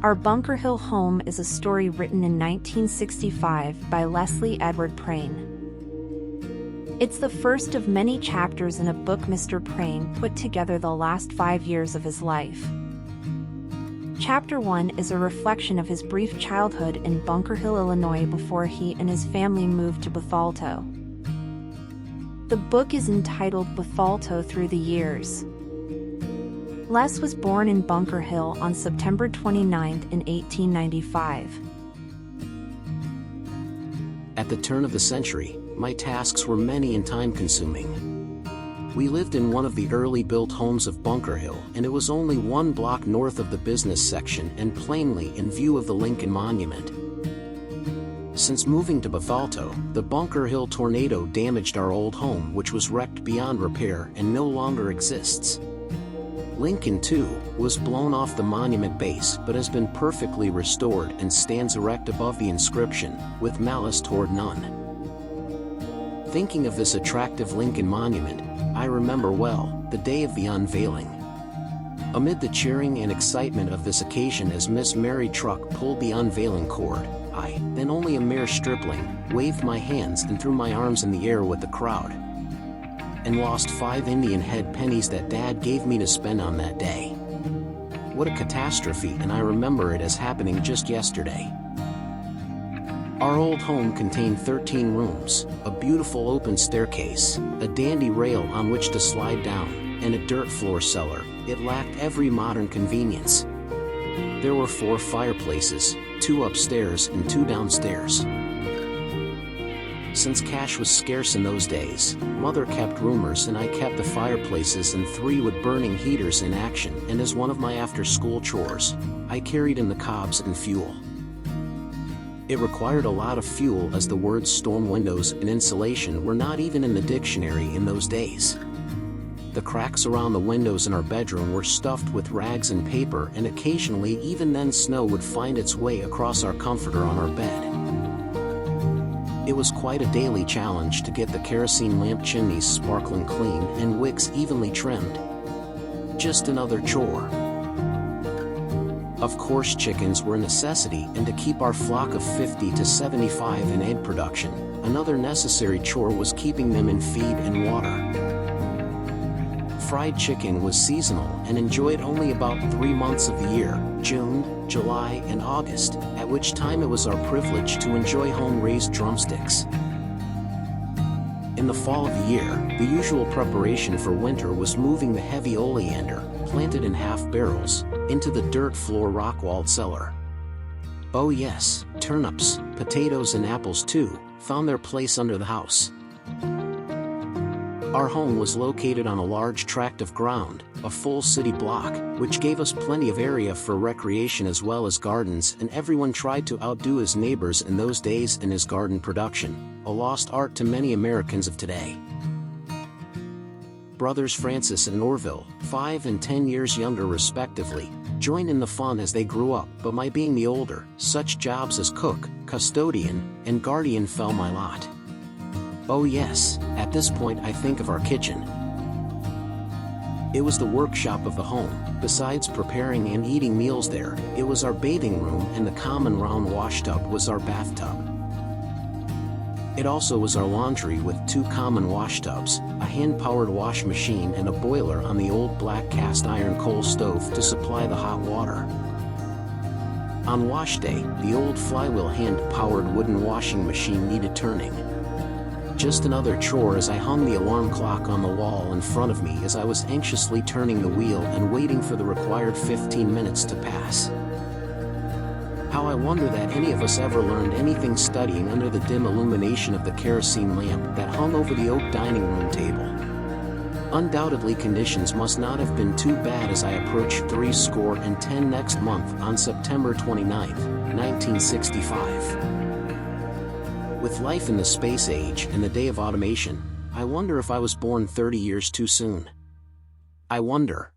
Our Bunker Hill home is a story written in 1965 by Leslie Edward Prain. It's the first of many chapters in a book Mr. Prain put together the last 5 years of his life. Chapter 1 is a reflection of his brief childhood in Bunker Hill, Illinois before he and his family moved to BETHALTO. The book is entitled BETHALTO Through the Years. Les was born in Bunker Hill on September 29 in 1895. At the turn of the century, my tasks were many and time-consuming. We lived in one of the early-built homes of Bunker Hill, and it was only 1 block north of the business section and plainly in view of the Lincoln Monument. Since moving to BETHALTO, the Bunker Hill tornado damaged our old home, which was wrecked beyond repair and no longer exists. Lincoln, too, was blown off the monument base but has been perfectly restored and stands erect above the inscription, "With malice toward none." Thinking of this attractive Lincoln monument, I remember well the day of the unveiling. Amid the cheering and excitement of this occasion as Miss Mary Truck pulled the unveiling cord, I, then only a mere stripling, waved my hands and threw my arms in the air with the crowd, and lost 5 Indian head pennies that Dad gave me to spend on that day. What a catastrophe, and I remember it as happening just yesterday. Our old home contained 13 rooms, a beautiful open staircase, a dandy rail on which to slide down, and a dirt floor cellar. It lacked every modern convenience. There were 4 fireplaces, 2 upstairs and 2 downstairs. Since cash was scarce in those days, Mother kept roomers and I kept the fireplaces and 3 wood-burning heaters in action, and as one of my after-school chores, I carried in the cobs and fuel. It required a lot of fuel as the words storm windows and insulation were not even in the dictionary in those days. The cracks around the windows in our bedroom were stuffed with rags and paper, and occasionally even then snow would find its way across our comforter on our bed. It was quite a daily challenge to get the kerosene lamp chimneys sparkling clean and wicks evenly trimmed. Just another chore. Of course, chickens were a necessity, and to keep our flock of 50 to 75 in egg production, another necessary chore was keeping them in feed and water. Fried chicken was seasonal and enjoyed only about 3 months of the year, June, July, and August, at which time it was our privilege to enjoy home-raised drumsticks. In the fall of the year, the usual preparation for winter was moving the heavy oleander, planted in half barrels, into the dirt floor rock-walled cellar. Oh yes, turnips, potatoes and apples too, found their place under the house. Our home was located on a large tract of ground, a full city block, which gave us plenty of area for recreation as well as gardens, and everyone tried to outdo his neighbors in those days in his garden production, a lost art to many Americans of today. Brothers Francis and Orville, 5 and 10 years younger respectively, joined in the fun as they grew up, but my being the older, such jobs as cook, custodian, and guardian fell my lot. Oh yes, at this point I think of our kitchen. It was the workshop of the home. Besides preparing and eating meals there, it was our bathing room, and the common round washtub was our bathtub. It also was our laundry with 2 common washtubs, a hand-powered wash machine, and a boiler on the old black cast iron coal stove to supply the hot water. On wash day, the old flywheel hand-powered wooden washing machine needed turning. Just another chore as I hung the alarm clock on the wall in front of me as I was anxiously turning the wheel and waiting for the required 15 minutes to pass. How I wonder that any of us ever learned anything studying under the dim illumination of the kerosene lamp that hung over the oak dining room table. Undoubtedly conditions must not have been too bad as I approached 70 next month on September 29, 1965. With life in the space age and the day of automation, I wonder if I was born 30 years too soon. I wonder.